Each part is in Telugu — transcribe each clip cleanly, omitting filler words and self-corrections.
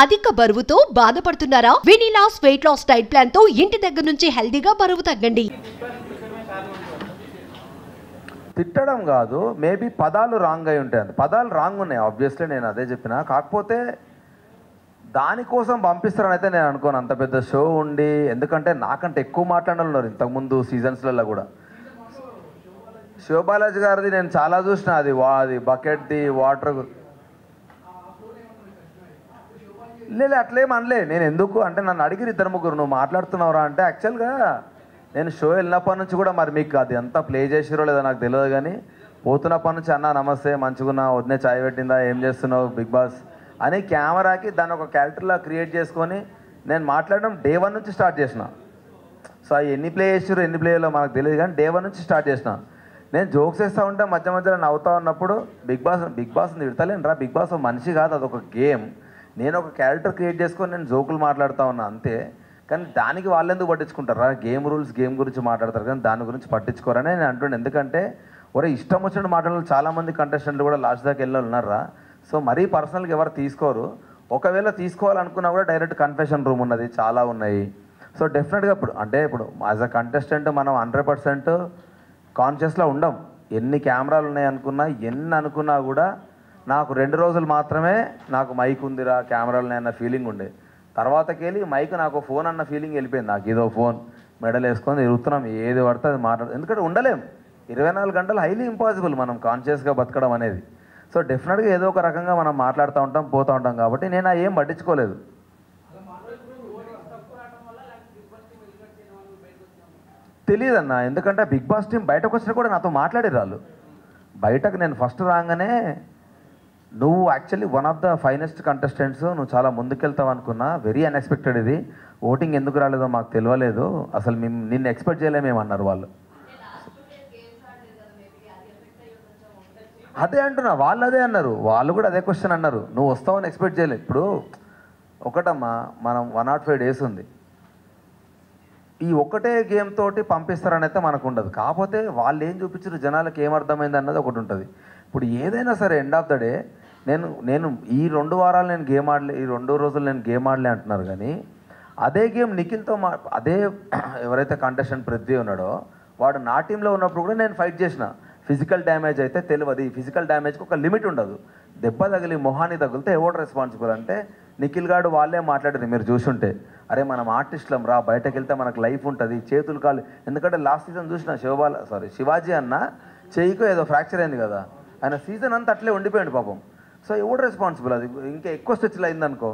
అధిక బరువుతో బాధపడుతున్నారా? వినిలాస్ వెయిట్ లాస్ డైట్ ప్లాన్ తో ఇంటి దగ్గర నుంచి హెల్దీగా బరువు తగ్గండి. తిట్టడం కాదు, మేబీ పదాలు రాంగ్ అయి ఉంటాయి. పదాలు రాంగ్ ఉన్నాయి, ఆబ్వియస్లీ నేను అదే చెప్పిన. కాకపోతే దానికోసం పంపిస్తారని అయితే నేను అనుకోను. అంత పెద్ద షో ఉండి, ఎందుకంటే నాకంటే ఎక్కువ మాట్లాడాలి ఉన్నారు ఇంతకుముందు సీజన్స్లలో కూడా. శివబాలాజీ గారిది నేను చాలా చూసిన, అది బకెట్ది వాటర్ లేదు అట్లేం అనలే. నేను ఎందుకు అంటే నన్ను అడిగిరు ఇద్దరు ముగ్గురు, నువ్వు మాట్లాడుతున్నావురా అంటే, యాక్చువల్గా నేను షో వెళ్ళినప్పటి నుంచి కూడా మరి మీకు అది ఎంత ప్లే చేసిరో లేదో నాకు తెలియదు, కానీ పోతున్నప్పటి నుంచి అన్న నమస్తే మంచిగున్నా, వదిలే చాయ్ పెట్టిందా, ఏం చేస్తున్నావు బిగ్ బాస్ అని కెమెరాకి దాన్ని ఒక క్యారెక్టర్లా క్రియేట్ చేసుకొని నేను మాట్లాడడం డే 1 నుంచి స్టార్ట్ చేసిన. సో అవి ఎన్ని ప్లే చేసారో ఎన్ని ప్లేలో మనకు తెలియదు, కానీ డే 1 నుంచి స్టార్ట్ చేసిన. నేను జోక్స్ వేస్తూ ఉంటే మధ్య మధ్యలో నవ్వుతూ ఉన్నప్పుడు బిగ్ బాస్ తిడతలేను రా, బిగ్ బాస్ మనిషి కాదు, అదొక గేమ్. నేను ఒక క్యారెక్టర్ క్రియేట్ చేసుకొని నేను జోకులు మాట్లాడుతూ ఉన్నా అంతే. కానీ దానికి వాళ్ళు ఎందుకు పట్టించుకుంటారా? గేమ్ రూల్స్ గేమ్ గురించి మాట్లాడతారు కానీ దాని గురించి పట్టించుకోరని నేను అంటుండే. ఎందుకంటే ఒరే ఇష్టం వచ్చినట్టు మాట్లాడాలి, చాలామంది కంటెస్టెంట్లు కూడా లాస్ట్ దాకా వెళ్ళి ఉన్నారా. సో మరీ పర్సనల్గా ఎవరు తీసుకోరు. ఒకవేళ తీసుకోవాలనుకున్నా కూడా డైరెక్ట్ కన్ఫెషన్ రూమ్ ఉన్నది, చాలా ఉన్నాయి. సో డెఫినెట్గా ఇప్పుడు యాజ్ అ కంటెస్టెంట్ మనం 100% కాన్షియస్లో ఉండం. ఎన్ని కెమెరాలు ఉన్నాయి అనుకున్నా, ఎన్ని అనుకున్నా కూడా నాకు 2 రోజులు మాత్రమే నాకు మైక్ ఉందిరా, కెమెరాలు ఉన్నాయన్న ఫీలింగ్ ఉండే. తర్వాతకెళ్ళి మైక్ నాకు ఫోన్ అన్న ఫీలింగ్ వెళ్ళిపోయింది. నాకు ఏదో ఫోన్ మెడల్ వేసుకొని తిరుగుతున్నాం, ఏది పడితే అది ఎందుకంటే ఉండలేం 24 గంటలు, హైలీ ఇంపాసిబుల్ మనం కాన్షియస్గా బతకడం అనేది. సో డెఫినెట్గా ఏదో ఒక రకంగా మనం మాట్లాడుతూ ఉంటాం, పోతూ ఉంటాం. కాబట్టి నేను ఏం పట్టించుకోలేదు. తెలియదన్నా, ఎందుకంటే బిగ్ బాస్ టీం బయటకు వచ్చినా కూడా నాతో మాట్లాడారు వాళ్ళు. బయటకు నేను ఫస్ట్ రాగానే నువ్వు actually one of the finest contestants, నువ్వు చాలా ముందుకెళ్తావు అనుకున్నా, వెరీ అన్ఎక్స్పెక్టెడ్. ఇది ఓటింగ్ ఎందుకు రాలేదో మాకు తెలియలేదు, అసలు మేము నిన్ను ఎక్స్పెక్ట్ చేయలేమేమన్నారు వాళ్ళు. అదే అంటున్నా, వాళ్ళు అదే అన్నారు, వాళ్ళు కూడా అదే క్వశ్చన్ అన్నారు, నువ్వు వస్తావని ఎక్స్పెక్ట్ చేయలేదు. ఇప్పుడు ఒకటమ్మా, మనం 105 డేస్ ఉంది, ఈ ఒక్కటే గేమ్ తోటి పంపిస్తారని అయితే మనకు ఉండదు. కాకపోతే వాళ్ళు ఏం చూపించారు, జనాలకు ఏమర్థమైంది అన్నది ఒకటి ఉంటుంది. ఇప్పుడు ఏదైనా సరే ఎండ్ ఆఫ్ ద డే నేను ఈ 2 వారాలు నేను గేమ్ ఆడలే, ఈ 2 రోజులు నేను గేమ్ ఆడలే అంటున్నారు. కానీ అదే గేమ్ నిఖిల్తో అదే ఎవరైతే కంటెస్టెంట్ పృథ్వీ ఉన్నాడో వాడు నా టీంలో ఉన్నప్పుడు కూడా నేను ఫైట్ చేసిన. ఫిజికల్ డ్యామేజ్ అయితే తెలియదు, ఫిజికల్ డ్యామేజ్కి ఒక లిమిట్ ఉండదు. దెబ్బ తగిలి మొహాన్ని తగిలితే ఎవడు రెస్పాన్సిబుల్ అంటే నిఖిల్ గాడు వాళ్ళే మాట్లాడారు. మీరు చూసుంటే, అరే మనం ఆర్టిస్టులం రా, బయటకు వెళ్తే మనకు లైఫ్ ఉంటుంది, చేతులు కాలు. ఎందుకంటే లాస్ట్ సీజన్ చూసిన శివాజీ అన్న చెయ్యికో ఏదో ఫ్రాక్చర్ అయింది కదా, ఆయన సీజన్ అంతా అట్లే ఉండిపోయాడు పాపం. సో ఎవడు రెస్పాన్సిబుల్? అది ఇంకా ఎక్కువ స్ట్రెచ్లు అయిందనుకో.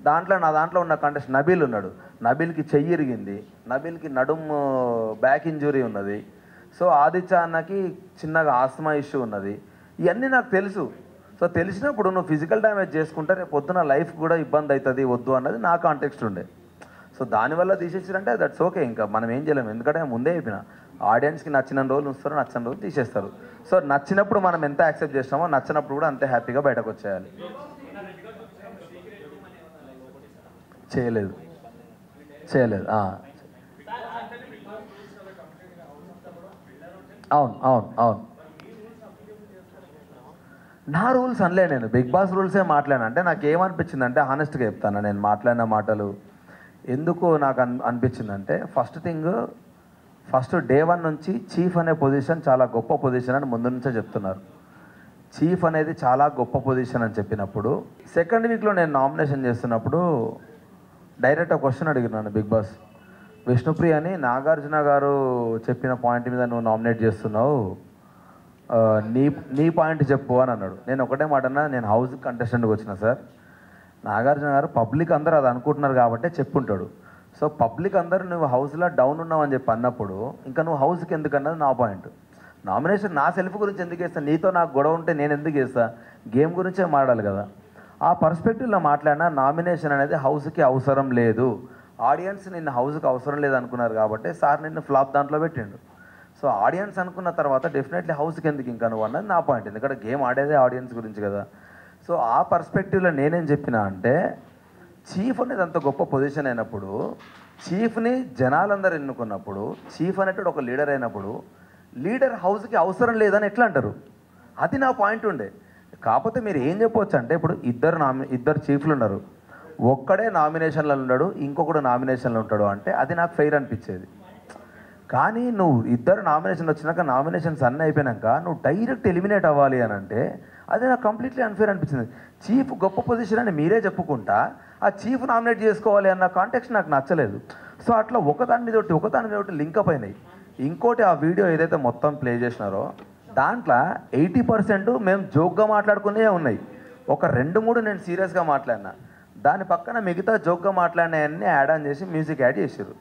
నా దాంట్లో ఉన్న కంటెస్ట్ నబీల్ ఉన్నాడు, నబీల్కి చెయ్యి ఇరిగింది, నబీల్కి నడుము బ్యాక్ ఇంజురీ ఉన్నది. సో ఆదిత్య అన్నకి చిన్నగా ఆస్మా ఇష్యూ ఉన్నది. ఇవన్నీ నాకు తెలుసు. సో తెలిసినప్పుడు నువ్వు ఫిజికల్ డ్యామేజ్ చేసుకుంటే రేపు పొద్దున లైఫ్ కూడా ఇబ్బంది అవుతుంది, వద్దు అన్నది నా కాంటెక్స్ట్ ఉండే. సో దానివల్ల తీసేసారంటే దట్స్ ఓకే, ఇంకా మనం ఏం చేయలేము. ఎందుకంటే ముందే చెప్పిన, ఆడియన్స్కి నచ్చిన రోజులు ఉంచుతారు, నచ్చిన రోజులు తీసేస్తారు. సో నచ్చినప్పుడు మనం ఎంత యాక్సెప్ట్ చేస్తామో, నచ్చినప్పుడు కూడా అంతే హ్యాపీగా బయటకు వచ్చేయాలి. చేయలేదు. అవును నా రూల్స్ అనలే, నేను బిగ్ బాస్ రూల్సే మాట్లాడాను. అంటే నాకు ఏమనిపించింది అంటే, హానెస్ట్గా చెప్తాను, నేను మాట్లాడిన మాటలు ఎందుకు నాకు అనిపించిందంటే, ఫస్ట్ డే 1 నుంచి చీఫ్ అనే పొజిషన్ చాలా గొప్ప పొజిషన్ అని ముందు నుంచే చెప్తున్నారు. చీఫ్ అనేది చాలా గొప్ప పొజిషన్ అని చెప్పినప్పుడు, సెకండ్ వీక్లో నేను నామినేషన్ చేస్తున్నప్పుడు డైరెక్ట్ ఒక క్వశ్చన్ అడిగినాను బిగ్ బాస్, విష్ణుప్రియని నాగార్జున గారు చెప్పిన పాయింట్ మీద నువ్వు నామినేట్ చేస్తున్నావు, నీ పాయింట్ చెప్పు అని అన్నాడు. నేను ఒకటే మాట అన్నా, నేను హౌస్ కంటెస్టెంట్కి వచ్చిన సార్, నాగార్జున గారు పబ్లిక్ అందరూ అది అనుకుంటున్నారు కాబట్టి చెప్పుంటాడు. సో పబ్లిక్ అందరూ నువ్వు హౌస్లో డౌన్ ఉన్నావు అని చెప్పి అన్నప్పుడు ఇంకా నువ్వు హౌస్కి ఎందుకు అన్నది నా పాయింట్. నామినేషన్ నా సెల్ఫ్ గురించి ఎందుకు వేస్తా, నీతో నాకు గొడవ ఉంటే నేను ఎందుకు వేస్తా, గేమ్ గురించే మాట్లాడాలి కదా. ఆ పర్స్పెక్టివ్లో మాట్లాడినా నామినేషన్ అనేది హౌస్కి అవసరం లేదు, ఆడియన్స్ నిన్ను హౌస్కి అవసరం లేదు అనుకున్నారు కాబట్టి సార్ నిన్ను ఫ్లాప్ దాంట్లో పెట్టిండు. సో ఆడియన్స్ అనుకున్న తర్వాత డెఫినెట్లీ హౌస్కి ఎందుకు ఇంకా నువ్వు అన్నది నా పాయింట్, ఎందుకంటే గేమ్ ఆడేదే ఆడియన్స్ గురించి కదా. సో ఆ పర్స్పెక్టివ్లో నేనేం చెప్పినా అంటే, చీఫ్ అనేది అంత గొప్ప పొజిషన్ అయినప్పుడు, చీఫ్ని జనాలందరూ ఎన్నుకున్నప్పుడు, చీఫ్ అనేటువంటి ఒక లీడర్ అయినప్పుడు, లీడర్ హౌస్కి అవసరం లేదని ఎట్లా అంటారు? అది నా పాయింట్ ఉండే. కాకపోతే మీరు ఏం చెప్పవచ్చు అంటే, ఇప్పుడు ఇద్దరు చీఫ్లు ఉన్నారు, ఒక్కడే నామినేషన్లో ఉన్నాడు, ఇంకొకడు నామినేషన్లో ఉంటాడు అంటే అది నాకు ఫెయిర్ అనిపించేది. కానీ నువ్వు ఇద్దరు నామినేషన్ వచ్చినాక నామినేషన్స్ అన్నీ అయిపోయినాక నువ్వు డైరెక్ట్ ఎలిమినేట్ అవ్వాలి అని అంటే అది నాకు కంప్లీట్లీ అన్ఫేర్ అనిపించింది. చీఫ్ గొప్ప పొజిషన్ అని మీరే చెప్పుకుంటా ఆ చీఫ్ నామినేట్ చేసుకోవాలి అన్న కాంటెక్స్ట్ నాకు నచ్చలేదు. సో అట్లా ఒకదాని మీద ఒకటి లింకప్ అయినాయి. ఇంకోటి ఆ వీడియో ఏదైతే మొత్తం ప్లే చేసినారో దాంట్లో 80% మేము జోక్గా మాట్లాడుకునే ఉన్నాయి. ఒక 2-3 నేను సీరియస్గా మాట్లాడినా, దాని పక్కన మిగతా జోక్గా మాట్లాడినవన్నీ యాడ్ ఆన్ చేసి మ్యూజిక్ యాడ్ చేసారు.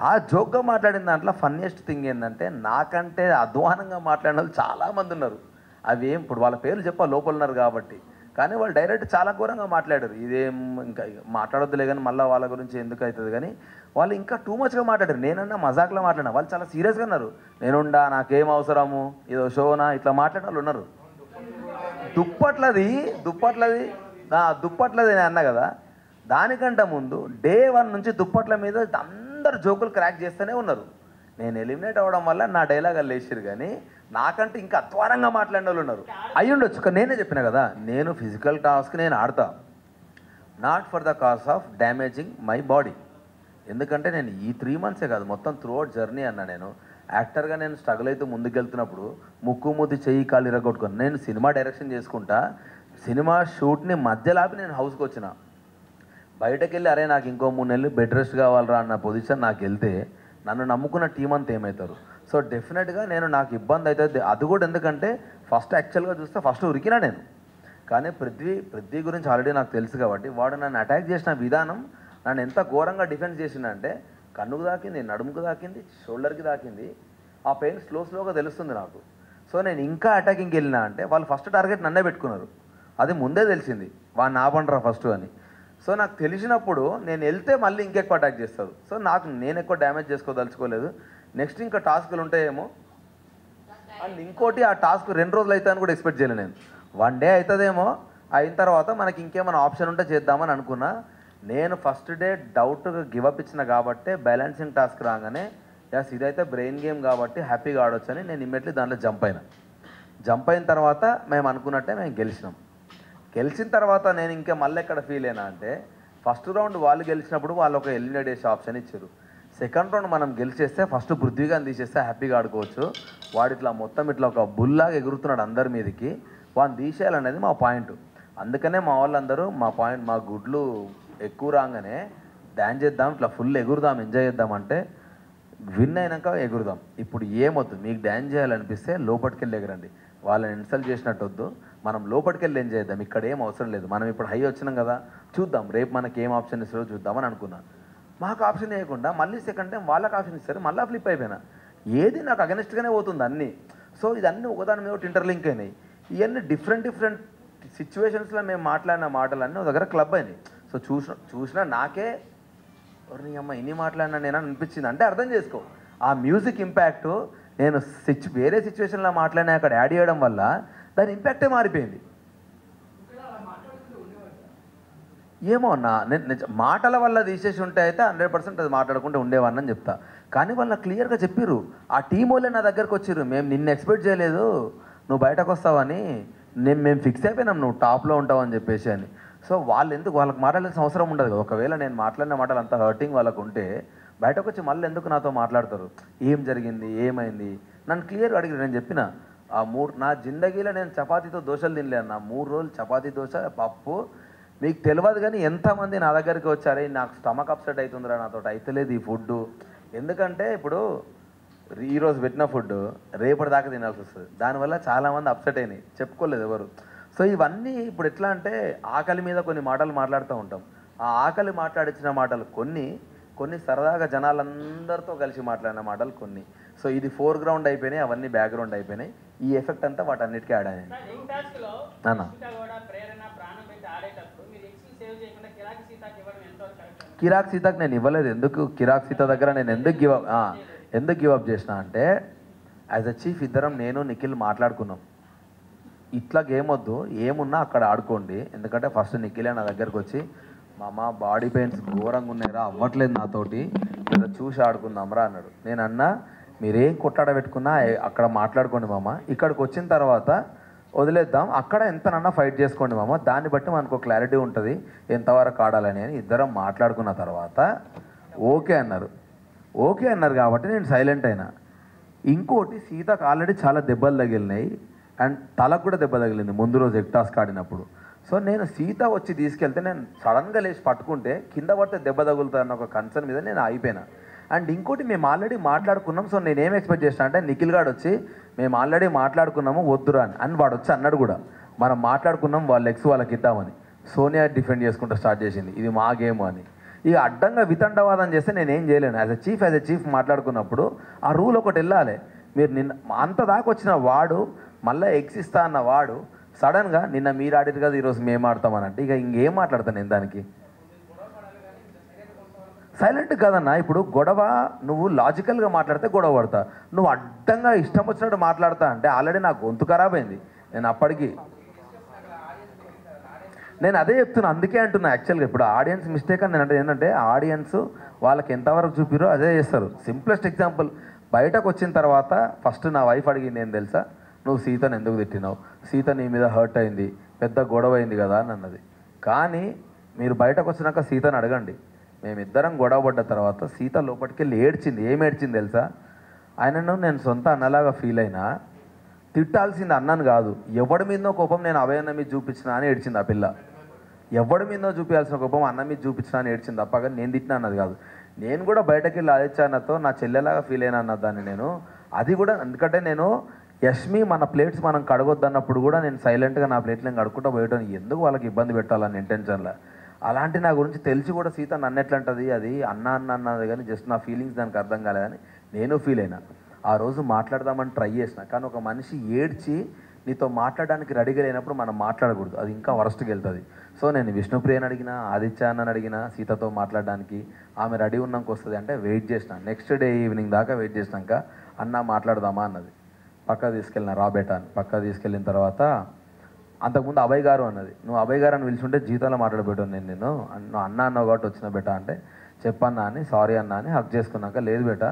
ఆ జోక్గా మాట్లాడిన దాంట్లో ఫన్నీయెస్ట్ థింగ్ ఏంటంటే నాకంటే అధ్వానంగా మాట్లాడిన వాళ్ళు చాలామంది ఉన్నారు. అవి ఏం ఇప్పుడు వాళ్ళ పేర్లు చెప్పా లోపల ఉన్నారు కాబట్టి, కానీ వాళ్ళు డైరెక్ట్ చాలా ఘోరంగా మాట్లాడారు. ఇదేం ఇంకా మాట్లాడొద్దులే కానీ మళ్ళీ వాళ్ళ గురించి ఎందుకు అవుతుంది కానీ వాళ్ళు ఇంకా టూ మచ్గా మాట్లాడారు. నేనన్నా మజాక్లో మాట్లాడినా, వాళ్ళు చాలా సీరియస్గా ఉన్నారు. నేనుండా నాకేం అవసరము ఏదో షోనా ఇట్లా మాట్లాడిన వాళ్ళు ఉన్నారు. దుప్పట్లది నేను అన్నా కదా, దానికంటే ముందు డే 1 నుంచి దుప్పట్ల మీద అందరు జోకులు క్రాక్ చేస్తూనే ఉన్నారు. నేను ఎలిమినేట్ అవ్వడం వల్ల నా డైలాగ్ వాళ్ళు వేసారు, కానీ నాకంటే ఇంకా అధ్వానంగా మాట్లాడిన వాళ్ళు ఉన్నారు. అయ్యి ఉండొచ్చు, కానీ నేనే చెప్పిన కదా నేను ఫిజికల్ టాస్క్ నేను ఆడతా, not for the cause of damaging my body. ఎందుకంటే నేను ఈ 3 monthsే కాదు మొత్తం త్రూఅవుట్ జర్నీ అన్న. నేను యాక్టర్గా నేను స్ట్రగుల్ అయితే ముందుకెళ్తున్నప్పుడు ముక్కు ముద్దు చెయ్యి కాళ్ళు ఇరగొట్టుకుని నేను సినిమా డైరెక్షన్ చేసుకుంటా, సినిమా షూట్ని మధ్యలాపి నేను హౌస్కి వచ్చిన. బయటకు వెళ్ళి అరే నాకు ఇంకో 3 నెలలు బెడ్ రెస్ట్ కావాలరా అన్న పొజిషన్ నాకు వెళ్తే నన్ను నమ్ముకున్న టీం అంతా ఏమవుతారు. సో డెఫినెట్గా నాకు ఇబ్బంది అవుతుంది. అది కూడా ఎందుకంటే యాక్చువల్గా చూస్తే ఫస్ట్ ఉరికినా నేను, కానీ పృథ్వీ గురించి ఆల్రెడీ నాకు తెలుసు కాబట్టి వాడు నన్ను అటాక్ చేసిన విధానం నన్ను ఎంత ఘోరంగా డిఫెన్స్ చేసిందంటే కన్నుకు దాకింది, నడుముకు దాకింది, షోల్డర్కి దాకింది. ఆ పెయిన్ స్లోగా తెలుస్తుంది నాకు. సో నేను ఇంకా అటాకింగ్కి వెళ్ళినా అంటే వాళ్ళు ఫస్ట్ టార్గెట్ నన్నే పెట్టుకున్నారు. అది ముందే తెలిసింది వాడిని ఆపండ్రా ఫస్ట్ అని. సో నాకు తెలిసినప్పుడు నేను వెళ్తే మళ్ళీ ఇంకెక్కువ అటాక్ చేస్తారు. సో నేను ఎక్కువ డ్యామేజ్ చేసుకోదలుచుకోలేదు. నెక్స్ట్ ఇంకా టాస్కులు ఉంటాయేమో అండ్ ఇంకోటి ఆ టాస్క్ 2 రోజులు అవుతాయని కూడా ఎక్స్పెక్ట్ చేయలేదు నేను. 1 day అవుతుందేమో, అయిన తర్వాత మనకి ఇంకేమైనా ఆప్షన్ ఉంటే చేద్దామని అనుకున్నా. నేను ఫస్ట్ డే డౌట్గా గివప్ ఇచ్చిన కాబట్టి బ్యాలెన్సింగ్ టాస్క్ రాగానే ఎస్ ఇదైతే బ్రెయిన్ గేమ్ కాబట్టి హ్యాపీగా ఆడొచ్చు అని నేను ఇమ్మీడియట్లీ దాంట్లో జంప్ అయిన తర్వాత మేము అనుకున్నట్టే మేము గెలిచిన తర్వాత నేను ఇంకా మళ్ళీ ఎక్కడ ఫీల్ అయినా అంటే ఫస్ట్ రౌండ్ వాళ్ళు గెలిచినప్పుడు వాళ్ళు ఒక ఎలిమినేట్ చేసే ఆప్షన్ ఇచ్చారు. సెకండ్ రౌండ్ మనం గెలిచేస్తే ఫస్ట్ పృథ్వీగాని తీసేస్తే హ్యాపీగా ఆడుకోవచ్చు. వాడు ఇట్లా మొత్తం ఇట్లా ఒక బుల్లాగా ఎగురుతున్నాడు అందరి మీదకి, వాడిని తీసేయాలనేది మా పాయింట్. అందుకనే మా వాళ్ళందరూ మా గుడ్లు ఎక్కువ రాగానే డ్యాన్స్ చేద్దాం, ఇట్లా ఫుల్ ఎగురుదాం, ఎంజాయ్ చేద్దాం అంటే విన్ అయినాక ఎగురుదాం. ఇప్పుడు ఏమొద్దు, మీకు డ్యాన్స్ చేయాలనిపిస్తే లోపలికెళ్ళి ఎగరండి, వాళ్ళని ఇన్సల్ట్ చేసినట్టు వద్దు, మనం లోపలికెళ్ళి ఎంజాయ్ చేద్దాం, ఇక్కడ ఏం అవసరం లేదు. మనం ఇప్పుడు హై వచ్చినాం కదా, చూద్దాం రేపు మనకి ఏం ఆప్షన్ ఇస్తారో చూద్దామని అనుకున్నాను. మాకు ఆప్షన్ ఇవ్వకుండా మళ్ళీ సెకండ్ టైం వాళ్ళకి ఆప్షన్ ఇస్తారు, మళ్ళీ ఫ్లిప్ అయిపోయినా. ఏది నాకు అగెనిస్ట్గానే పోతుంది అన్నీ. సో ఇదన్నీ ఒకదాని మీద ఒకటి ఇంటర్లింక్ అయినాయి. ఇవన్నీ డిఫరెంట్ సిచ్యువేషన్స్లో మేము మాట్లాడిన మాటలన్నీ ఒక దగ్గర క్లబ్ అయినాయి. సో చూసినా నాకే నీ అమ్మ ఇన్ని మాట్లాడినా నేను అనిపించింది. అంటే అర్థం చేసుకో, ఆ మ్యూజిక్ ఇంపాక్ట్ నేను వేరే సిచ్యువేషన్లో మాట్లాడినా అక్కడ యాడ్ చేయడం వల్ల దాని ఇంపాక్టే మారిపోయింది. ఏమో నేను మాటల వల్ల తీసేసి ఉంటే అయితే 100% అది మాట్లాడకుండా ఉండేవాడిని చెప్తా. కానీ వాళ్ళు క్లియర్గా చెప్పారు, ఆ టీం వాళ్ళే నా దగ్గరకు వచ్చారు, మేము నిన్ను ఎక్స్పెక్ట్ చేయలేదు నువ్వు బయటకు వస్తావని, మేము ఫిక్స్ అయిపోయినాం నువ్వు టాప్లో ఉంటావు అని చెప్పేసి అని. సో వాళ్ళకి మాట్లాడాల్సిన అవసరం ఉండదు కదా. ఒకవేళ నేను మాట్లాడిన మాటలు అంత హర్టింగ్ వాళ్ళకు ఉంటే బయటకు వచ్చి మళ్ళీ ఎందుకు నాతో మాట్లాడతారు, ఏం జరిగింది ఏమైంది నన్ను క్లియర్గా అడిగారు. నేను చెప్పిన నా జిందగీలో నేను చపాతీతో దోశలు తినలేను. నా 3 రోజులు చపాతీ దోశ పప్పు. మీకు తెలియదు కానీ ఎంతమంది నా దగ్గరికి వచ్చారే నాకు స్టమక్ అప్సెట్ అవుతుందిరా, నాతో అయితలేదు ఈ ఫుడ్. ఎందుకంటే ఇప్పుడు ఈరోజు పెట్టిన ఫుడ్ రేపటి దాకా తినాల్సి వస్తుంది, దానివల్ల చాలామంది అప్సెట్ అయినాయి, చెప్పుకోలేదు ఎవరు. సో ఇవన్నీ ఇప్పుడు ఎట్లా అంటే ఆకలి మీద కొన్ని మాటలు మాట్లాడుతూ ఉంటాం. ఆ ఆకలి మాట్లాడించిన మాటలు కొన్ని సరదాగా జనాలందరితో కలిసి మాట్లాడిన మాటలు కొన్ని. సో ఇది ఫోర్గ్రౌండ్ అయిపోయినాయి, అవన్నీ బ్యాక్గ్రౌండ్ అయిపోయినాయి. ఈ ఎఫెక్ట్ అంతా వాటన్నిటికీ యాడ్ అయ్యింది. కిరాక్ సీతకు నేను ఇవ్వలేదు. ఎందుకు కిరాక్ సీత దగ్గర నేను ఎందుకు గివప్ చేసిన అంటే యాజ్ అ చీఫ్ ఇద్దరం నేను నిఖిల్ మాట్లాడుకున్నాం, ఇట్లా గేమ్ వద్దు, ఏమున్నా అక్కడ ఆడుకోండి. ఎందుకంటే ఫస్ట్ నిఖిలే నా దగ్గరకు వచ్చి మామ బాడీ పెయిన్స్ ఘోరంగా ఉన్నాయిరా, అవ్వట్లేదు నాతోటి, లేదా చూసి ఆడుకుందాంరా అన్నాడు. నేను అన్నా మీరేం కొట్టాడ పెట్టుకున్నా అక్కడ మాట్లాడుకోండి మామ, ఇక్కడికి వచ్చిన తర్వాత వదిలేద్దాం, అక్కడ ఎంతనన్నా ఫైట్ చేసుకోండి మామ, దాన్ని బట్టి మనకు క్లారిటీ ఉంటుంది ఎంతవరకు ఆడాలని అని ఇద్దరం మాట్లాడుకున్న తర్వాత ఓకే అన్నారు. ఓకే అన్నారు కాబట్టి నేను సైలెంట్ అయినా. ఇంకోటి సీతకు ఆల్రెడీ చాలా దెబ్బలు తగిలినాయి అండ్ తలకు కూడా దెబ్బ తగిలింది ముందు రోజు ఎక్టాస్క్ ఆడినప్పుడు. సో నేను సీత వచ్చి తీసుకెళ్తే నేను సడన్గా లేచి పట్టుకుంటే కింద పడితే దెబ్బ తగులుతుందన్న ఒక కన్సర్న్ మీద నేను అయిపోయినా. అండ్ ఇంకోటి మేము ఆల్రెడీ మాట్లాడుకున్నాం. సో నేనేం ఎక్స్పెక్ట్ చేసిన అంటే నిఖిల్ గాడు వచ్చి మేము ఆల్రెడీ మాట్లాడుకున్నాము వద్దురా అని వాడు వచ్చి అన్నాడు కూడా, మనం మాట్లాడుకున్నాం వాళ్ళ ఎక్స్ వాళ్ళకి ఇద్దామని. సోనియా డిఫెండ్ చేసుకుంటూ స్టార్ట్ చేసింది ఇది మా గేమ్ అని. ఇక అడ్డంగా వితండవాదం చేస్తే నేనేం చేయలేను. యాజ్ ఎ చీఫ్ మాట్లాడుకున్నప్పుడు ఆ రూల్ ఒకటి వెళ్ళాలి. మీరు నిన్న అంత దాకా వచ్చిన వాడు మళ్ళీ ఎక్స్ ఇస్తా అన్న వాడు సడన్గా నిన్న మీరు ఆడిరు కదా ఈరోజు మేము ఆడతామని అంటే ఇక ఇంకేం మాట్లాడతాను నేను దానికి. సైలెంట్ కాదన్నా. ఇప్పుడు గొడవ నువ్వు లాజికల్గా మాట్లాడితే గొడవ పడతా, నువ్వు అడ్డంగా ఇష్టం వచ్చినట్టు మాట్లాడతా అంటే ఆల్రెడీ నా గొంతు ఖరాబ్ అయింది. నేను అప్పటికి నేను అదే చెప్తున్నా, అందుకే అంటున్నా యాక్చువల్గా ఇప్పుడు ఆడియన్స్ మిస్టేక్ అని నేను అంటే ఏంటంటే ఆడియన్స్ వాళ్ళకి ఎంతవరకు చూపిరో అదే చేస్తారు. సింప్లెస్ట్ ఎగ్జాంపుల్, బయటకు వచ్చిన తర్వాత ఫస్ట్ నా వైఫ్ అడిగింది ఏం తెలుసా, నువ్వు సీతను ఎందుకు తిట్టినావు, సీత నీ మీద హర్ట్ అయింది, పెద్ద గొడవ అయింది కదా అని అన్నది. కానీ మీరు బయటకు వచ్చినాక సీతను అడగండి, మేమిద్దరం గొడవ పడ్డ తర్వాత సీత లోపలికి వెళ్ళి ఏడ్చింది. ఏం ఏడ్చింది తెలుసా, ఆయనను నేను సొంత అన్నలాగా ఫీల్ అయినా తిట్టాల్సింది అన్నను కాదు, ఎవడి మీదనో కోపం నేను అభయన్న మీద చూపించిన అని ఏడ్చింది ఆ పిల్ల. ఎవడి మీదనో చూపించాల్సిన కోపం అన్న మీద చూపించిన అని ఏడ్చింది తప్ప కానీ నేను తిట్టినా అన్నది కాదు. నేను కూడా బయటకి వెళ్ళి ఆదిత్యన్నతో నా చెల్లెలాగా ఫీల్ అయినా అన్న దాన్ని నేను. అది కూడా ఎందుకంటే నేను యష్మి మన ప్లేట్స్ మనం కడగొద్దన్నప్పుడు కూడా నేను సైలెంట్గా నా ప్లేట్లు నేను కడుక్కుంటూ పోయటం ఎందుకు వాళ్ళకి ఇబ్బంది పెట్టాలని ఇంటెన్షన్లో. అలాంటి నా గురించి తెలిసి కూడా సీత నన్ను ఎట్లంటది, అది అన్న అన్నది కానీ జస్ట్ నా ఫీలింగ్స్ దానికి అర్థం కాలేదని నేను ఫీల్ అయినా. ఆ రోజు మాట్లాడదామని ట్రై చేసిన, కానీ ఒక మనిషి ఏడ్చి నీతో మాట్లాడడానికి రెడీగా లేనప్పుడు మనం మాట్లాడకూడదు, అది ఇంకా వరస్ట్కి వెళ్తుంది. సో నేను విష్ణుప్రియని అడిగిన, ఆదిత్య అన్నని అడిగిన సీతతో మాట్లాడడానికి, ఆమె రెడీ ఉన్నాక వస్తుంది అంటే వెయిట్ చేసిన. నెక్స్ట్ డే ఈవినింగ్ దాకా వెయిట్ చేసినాక అన్న మాట్లాడదామా అన్నది. పక్క తీసుకెళ్ళిన రాబేట అని. పక్క తీసుకెళ్ళిన తర్వాత అంతకుముందు అభయ్ గారు అన్నది, నువ్వు అభయ్ గారు అని పిలుచుంటే జీతంలో మాట్లాడబెట్టాను నేను నువ్వు అన్న అన్నావు కాబట్టి వచ్చిన బెట అంటే చెప్పన్నా అని, సారీ అన్నా అని హక్ చేసుకున్నాక, లేదు బేట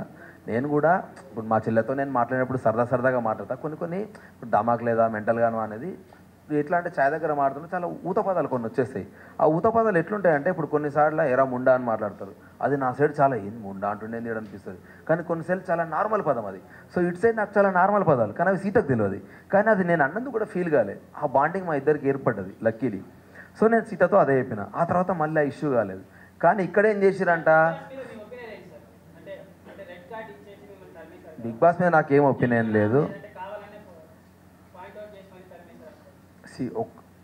నేను కూడా ఇప్పుడు మా చెల్లెతో నేను మాట్లాడినప్పుడు సరదాగా మాట్లాడతా, కొన్ని ఇప్పుడు దమాక్ లేదా మెంటల్గాను అనేది ఎట్లా అంటే ఛాయ్ దగ్గర మాట్లాడుతున్నా చాలా ఊత పదాలు కొన్ని వచ్చేస్తాయి. ఆ ఊత పదాలు ఎట్లుంటాయంటే ఇప్పుడు కొన్నిసార్లు ఎరా ముండా అని మాట్లాడతారు, అది నా సైడ్ చాలా ఏంది ముండా అంటుండేది అనిపిస్తుంది, కానీ కొన్నిసార్లు చాలా నార్మల్ పదం అది. సో ఇటు సైడ్ నాకు చాలా నార్మల్ పదాలు, కానీ అవి సీతకు తెలియదు, కానీ అది నేను అన్నందుకు కూడా ఫీల్ కాలే. ఆ బాండింగ్ మా ఇద్దరికి ఏర్పడ్డది లక్కీలీ. సో నేను సీతతో అదే చెప్పిన. ఆ తర్వాత మళ్ళీ ఆ ఇష్యూ కాలేదు. కానీ ఇక్కడ ఏం చేసిరంట, బిగ్ బాస్ మీద నాకేం ఒపీనియన్ లేదు.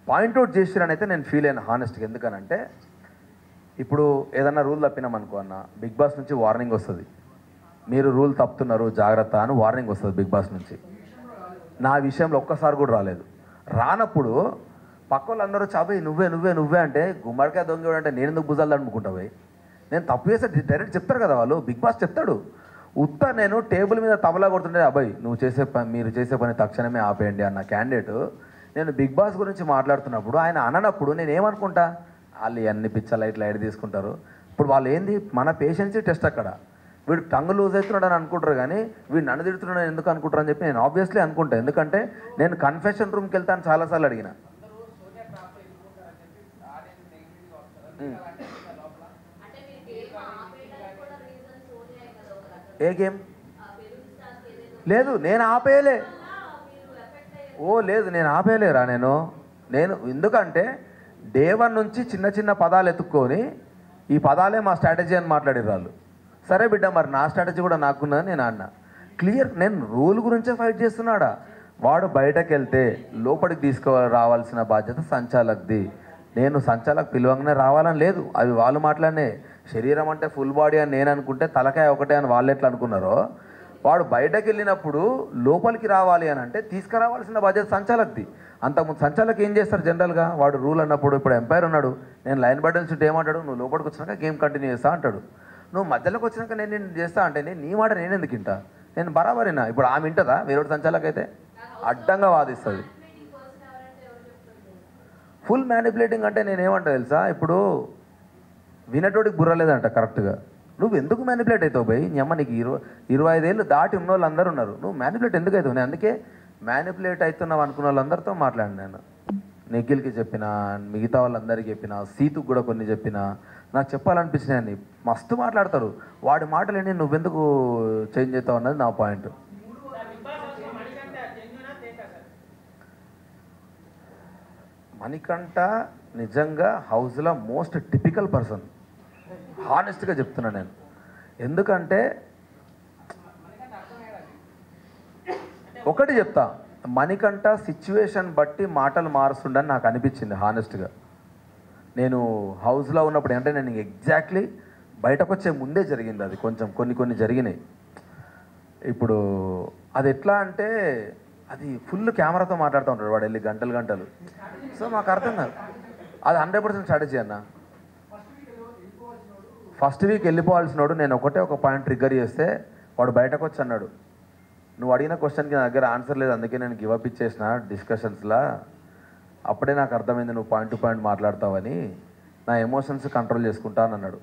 పాయింట్అవుట్ చేసిరని అయితే నేను ఫీల్ అయినా హానెస్ట్గా. ఎందుకనంటే ఇప్పుడు ఏదన్నా రూల్ తప్పినామనుకో అన్న, బిగ్ బాస్ నుంచి వార్నింగ్ వస్తుంది, మీరు రూల్ తప్పుతున్నారు జాగ్రత్త అని వార్నింగ్ వస్తుంది బిగ్ బాస్ నుంచి. నా విషయంలో ఒక్కసారి కూడా రాలేదు. రానప్పుడు పక్క వాళ్ళందరూ చాబోయి నువ్వే అంటే గుమ్మడికాయ దొంగ అంటే నేను ఎందుకు భుజాలు అనుకుంటావు, నేను తప్పు చేస్తే డైరెక్ట్ చెప్తారు కదా వాళ్ళు, బిగ్ బాస్ చెప్తాడు. ఉత్త నేను టేబుల్ మీద తబలా కొడుతుంటే అబ్బాయి మీరు చేసే పని తక్షణమే ఆపేయండి అన్న క్యాండిడేట్ నేను బిగ్ బాస్ గురించి మాట్లాడుతున్నప్పుడు ఆయన అననప్పుడు నేను ఏమనుకుంటా, వాళ్ళు అన్ని పిచ్చలు ఇట్లా ఎడ తీసుకుంటారు. ఇప్పుడు వాళ్ళు ఏంది మన పేషెన్సీ టెస్ట్ అక్కడ. వీడు టంగ్ లూజ్ అవుతున్నాడు అని అనుకుంటారు, కానీ వీడు నన్ను తిడుతున్నాడు ఎందుకు అనుకుంటారు అని చెప్పి నేను ఆబ్వియస్లీ అనుకుంటాను. ఎందుకంటే నేను కన్ఫెషన్ రూమ్కి వెళ్తాను చాలాసార్లు అడిగిన. ఏ గేమ్ లేదు, నేను ఆపేయలే. లేదు నేను ఆపేయలేరా నేను ఎందుకంటే డే 1 నుంచి చిన్న పదాలు ఎత్తుక్కొని ఈ పదాలే మా స్ట్రాటజీ అని మాట్లాడారు వాళ్ళు. సరే బిడ్డ మరి నా స్ట్రాటజీ కూడా నాకున్నది నేను అన్నా క్లియర్. నేను రూల్ గురించే ఫైట్ చేస్తున్నాడా. వాడు బయటకు వెళ్తే లోపలికి తీసుకురావాల్సిన బాధ్యత సంచాలక్ది. నేను సంచాలకు పిలవంగానే రావాలని లేదు, అవి వాళ్ళు మాట్లాడినే. శరీరం అంటే ఫుల్ బాడీ అని నేను అనుకుంటే తలకాయ ఒకటే అని వాళ్ళు ఎట్లా అనుకున్నారో, వాడు బయటకు వెళ్ళినప్పుడు లోపలికి రావాలి అని అంటే తీసుకురావాల్సిన బాధ్యత సంచాలక్ది. అంతకుముందు సంచాలక్ ఏం చేస్తారు జనరల్గా, వాడు రూల్ అన్నప్పుడు ఇప్పుడు ఎంపైర్ ఉన్నాడు, నేను లైన్ బటన్స్ చుట్టూ ఏమంటాడు, నువ్వు లోపలికి వచ్చినాక గేమ్ కంటిన్యూ చేస్తా అంటాడు. నువ్వు మధ్యలోకి వచ్చినాక నేను చేస్తా అంటే నీ మాట నేను ఎందుకు వింటా, నేను బరాబరినా. ఇప్పుడు ఆమె వింటదా వేరే సంచాలక్ అయితే అడ్డంగా వాదిస్తుంది. ఫుల్ మ్యానిపులేటింగ్ అంటే నేనేమంటా తెలుసా, ఇప్పుడు వినటోడికి బుర్రలేదంట కరెక్ట్గా. నువ్వు ఎందుకు మ్యానిపులేట్ అవుతావు భయ్, నీ అమ్మ నీకు 25 ఏళ్ళు దాటి ఉన్న వాళ్ళు అందరూ ఉన్నారు, నువ్వు మ్యానిపులేట్ ఎందుకు అవుతావు. నేను అందుకే మ్యానిపులేట్ అవుతున్నావు అనుకున్న వాళ్ళందరితో మాట్లాడిన నేను. నిఖిల్కి చెప్పిన, మిగతా వాళ్ళందరికీ చెప్పిన, సీతుకు కూడా కొన్ని చెప్పిన. నాకు చెప్పాలనిపించినాయని మస్తు మాట్లాడతారు. వాడి మాటలేని నువ్వెందుకు చేంజ్ అవుతావు అన్నది నా పాయింట్. మణికంఠ నిజంగా హౌస్లో మోస్ట్ టిపికల్ పర్సన్, హానెస్ట్గా చెప్తున్నా నేను. ఎందుకంటే ఒకటి చెప్తా, మణికంఠ సిచ్యువేషన్ బట్టి మాటలు మారుస్తుండని నాకు అనిపించింది హానెస్ట్గా. నేను హౌస్లో ఉన్నప్పుడు అంటే నేను ఎగ్జాక్ట్లీ బయటకు వచ్చే ముందే జరిగింది అది. కొంచెం కొన్ని జరిగినాయి. ఇప్పుడు అది ఎట్లా అంటే అది ఫుల్ కెమెరాతో మాట్లాడుతూ ఉంటాడు వాడు వెళ్ళి గంటలు. సో మాకు అర్థం కాదు. అది 100% స్ట్రాటజీ అన్న. ఫస్ట్ వీక్ వెళ్ళిపోవాల్సినోడు నేను ఒక పాయింట్ ట్రిగ్గర్ చేస్తే వాడు బయటకు వచ్చి అన్నాడు, నువ్వు అడిగిన క్వశ్చన్కి నా దగ్గర ఆన్సర్ లేదు, అందుకే నేను గివ్ అప్ ఇచ్చేసిన డిస్కషన్స్లా. అప్పుడే నాకు అర్థమైంది నువ్వు పాయింట్ టు పాయింట్ మాట్లాడతావని, నా ఎమోషన్స్ కంట్రోల్ చేసుకుంటా అని అన్నాడు.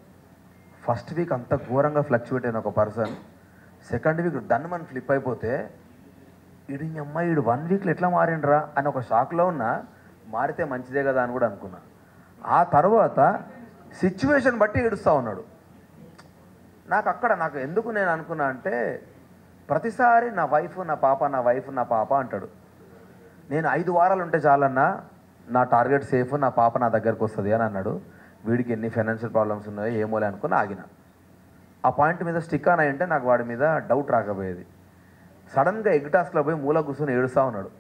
ఫస్ట్ వీక్ అంత ఘోరంగా ఫ్లక్చువేట్ అయిన ఒక పర్సన్ సెకండ్ వీక్ డన్ మన ఫ్లిప్ అయిపోతే ఈడు అమ్మాయి 1 వీక్లో ఎట్లా మారిండ్రా అని ఒక షాక్లో ఉన్నా. మారితే మంచిదే కదా అని కూడా అనుకున్నా. ఆ తర్వాత సిచ్యువేషన్ బట్టి ఏడుస్తూ ఉన్నాడు. నాకు ఎందుకు నేను అనుకున్నా అంటే ప్రతిసారి నా వైఫ్ నా పాప అంటాడు. నేను 5 వారాలు ఉంటే చాలన్నా నా టార్గెట్ సేఫ్, నా పాప నా దగ్గరకు వస్తుంది అని అన్నాడు. వీడికి ఎన్ని ఫైనాన్షియల్ ప్రాబ్లమ్స్ ఉన్నాయో ఏమోలే అనుకుని ఆగిన. ఆ పాయింట్ మీద స్టిక్ ఆన్ అయ్యంటే నాకు వాడి మీద డౌట్ రాకపోయేది. సడన్గా ఎగ్ టాస్క్లో పోయి మూల కూర్చొని ఏడుస్తూ ఉన్నాడు.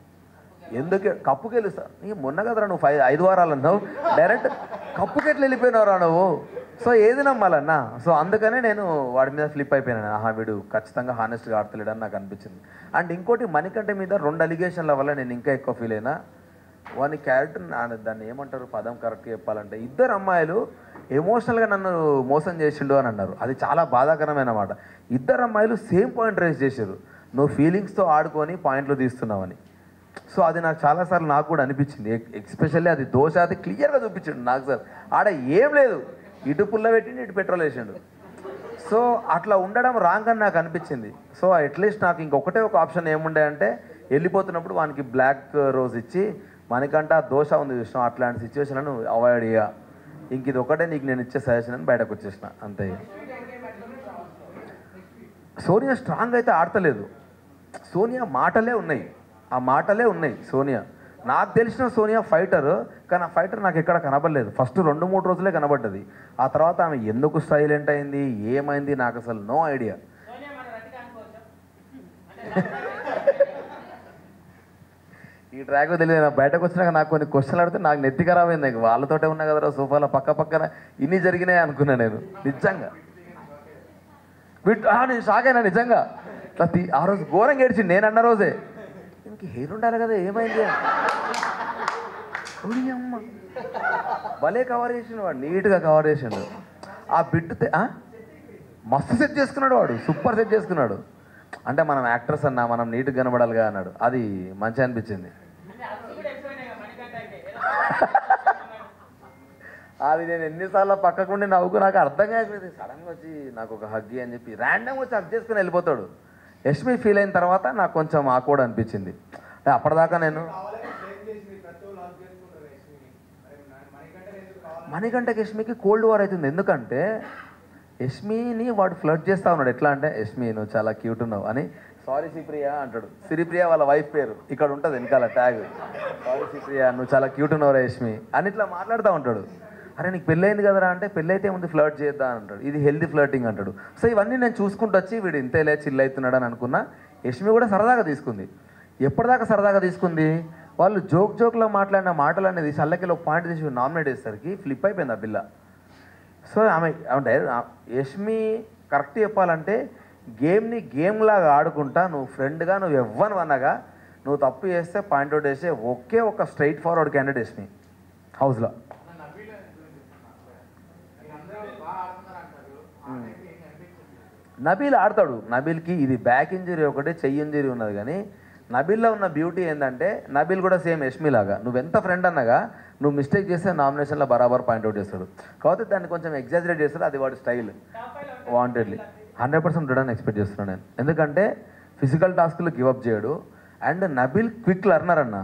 ఎందుకు కప్పుకి వెళ్ళిస్తా, నీ మొన్న కదరా నువ్వు 5 వారాలు అన్నావు, డైరెక్ట్ కప్పుకి ఎట్లా వెళ్ళిపోయినావురా నువ్వు. సో ఏది నమ్మాలన్నా. సో అందుకనే నేను వాడి మీద ఫ్లిప్ అయిపోయినాను. వీడు ఖచ్చితంగా హానెస్ట్గా ఆడతలేడని నాకు అనిపించింది. అండ్ ఇంకోటి మణికంఠ మీద 2 అలిగేషన్ల వల్ల నేను ఇంకా ఎక్కువ ఫీల్ అయినా. వాని క్యారెక్టర్ దాన్ని ఏమంటారు పదం కరెక్ట్గా చెప్పాలంటే, 2 అమ్మాయిలు ఎమోషనల్గా నన్ను మోసం చేసిండు అని అన్నారు. అది చాలా బాధాకరమైన మాట. 2 అమ్మాయిలు సేమ్ పాయింట్ రేస్ చేశారు, నువ్వు ఫీలింగ్స్తో ఆడుకొని పాయింట్లు తీస్తున్నావని. సో అది నాకు చాలాసార్లు నాకు కూడా అనిపించింది. ఎస్పెషల్లీ అది దోష అది క్లియర్గా చూపించాడు నాకు. సార్ ఆడ ఏం లేదు, ఇటు పుల్ల పెట్టిండు, ఇటు పెట్రోల్ వేసిండు. సో అట్లా ఉండడం రాంగ్ అని నాకు అనిపించింది. సో అట్లీస్ట్ నాకు ఇంకొకటే ఒక ఆప్షన్ ఏముండే అంటే, వెళ్ళిపోతున్నప్పుడు వానికి బ్లాక్ రోజ్ ఇచ్చి మనకంట దోష ఉంది చూసినాం, అట్లాంటి సిచ్యువేషన్లను అవాయిడ్ చేయ. ఇంక ఇది ఒకటే నీకు నేను ఇచ్చే సజెషన్ అని బయటకు వచ్చేసిన అంతే. సోనియా స్ట్రాంగ్ అయితే ఆడతలేదు. సోనియా మాటలే ఉన్నాయి. సోనియా నాకు తెలిసిన సోనియా ఫైటర్, కానీ ఆ ఫైటర్ నాకు ఎక్కడ కనబడలేదు. ఫస్ట్ 2-3 రోజులే కనబడ్డది. ఆ తర్వాత ఆమె ఎందుకు సైలెంట్ అయింది, ఏమైంది నాకు అసలు నో ఐడియా. ఈ ట్రాక్ తెలియదు. బయటకు వచ్చినాక నాకు కొన్ని క్వశ్చన్లు అడితే నాకు నెత్తి ఖరాబ్ అయింది. వాళ్ళతోటే ఉన్నా కదరా సోఫాలో పక్కన ఇన్ని జరిగినాయి అనుకున్నా నేను నిజంగా. నేను షాక్ అయినా నిజంగా. ఆ రోజు ఘోరంగా ఏడ్చింది. నేను అన్న రోజే ఇంక హెయిర్ ఉండాలి కదా, ఏమైంది అమ్మ. భలే కవర్ చేసిండు వాడు, నీట్గా కవర్ చేసిండు. ఆ బిట్ మస్తు సెట్ చేసుకున్నాడు వాడు, సూపర్ సెట్ చేసుకున్నాడు. అంటే మనం యాక్టర్స్ అన్నా మనం నీట్గా కనబడాలిగా అన్నాడు. అది మంచిగా అనిపించింది. అది నేను ఎన్నిసార్లు పక్కకుండి నవ్వుకు నాకు అర్థం కాకపోయింది. సడన్గా వచ్చి నాకు ఒక హగ్గి అని చెప్పి ర్యాండమ్గా వచ్చి హగ్ చేసుకుని వెళ్ళిపోతాడు. యష్మి ఫీల్ అయిన తర్వాత నాకు కొంచెం ఆక్వర్డ్ అనిపించింది. అప్పటిదాకా నేను మణికంఠకి యష్మికి కోల్డ్ వార్ అవుతుంది. ఎందుకంటే యష్మిని వాడు ఫ్లర్ట్ చేస్తూ ఉన్నాడు. ఎట్లా అంటే, యష్మి నువ్వు చాలా క్యూట్ ఉన్నావు అని. సారీ శ్రీప్రియ అంటాడు. శ్రీప్రియ వాళ్ళ వైఫ్ పేరు ఇక్కడ ఉంటుంది వెనకాల ట్యాగ్. సారీ శ్రీప్రియ నువ్వు చాలా క్యూట్ ఉన్నావురా యష్మి అని ఇట్లా మాట్లాడుతూ ఉంటాడు. అరే నీకు పెళ్ళయింది కదరా అంటే, పెళ్ళైతే ముందు ఫ్లర్ట్ చేద్దాం అంటాడు. ఇది హెల్దీ ఫ్లర్టింగ్ అంటాడు. సో ఇవన్నీ నేను చూసుకుంటూ వచ్చి వీడు ఇంతేలే చిల్ అవుతున్నాడు అని అనుకున్నా. యష్మి కూడా సరదాగా తీసుకుంది. ఎప్పటిదాకా సరదాగా తీసుకుంది, వాళ్ళు జోక్లో మాట్లాడిన మాటలు అనేది చల్లకిలో పాయింట్ తీసి నామినేట్ చేసేసరికి ఫ్లిప్ అయిపోయింది ఆ పిల్ల. సో ఆమె అంటే యష్మి కరెక్ట్ చెప్పాలంటే గేమ్ని గేమ్లాగా ఆడుకుంటా, నువ్వు ఫ్రెండ్గా నువ్వు ఎవ్వను అన్నగా నువ్వు తప్పు చేస్తే పాయింట్ అవుట్ చేసే ఒకే ఒక స్ట్రైట్ ఫార్వర్డ్ క్యాండిడేట్ యష్మి హౌస్లో. నబీల్ ఆడతాడు. నబీల్కి ఇది బ్యాక్ ఇంజరీ ఒకటే, చెయ్యి ఇంజరీ ఉన్నది. కానీ నబీల్లో ఉన్న బ్యూటీ ఏంటంటే, నబీల్ కూడా సేమ్ యష్మి లాగా నువ్వెంత ఫ్రెండ్ అన్నగా నువ్వు మిస్టేక్ చేస్తే నామినేషన్లో బరాబర్ పాయింట్అవుట్ చేస్తాడు. కాబట్టి దాన్ని కొంచెం ఎగ్జాజరేట్ చేస్తాడు. అది వాడి స్టైల్. వాంటెడ్లీ 100% రిటర్న్ ఎక్స్పెక్ట్ చేస్తున్నాను నేను. ఎందుకంటే ఫిజికల్ టాస్క్లు గివప్ చేయడు. అండ్ నబిల్ క్విక్ లర్నర్ అన్న.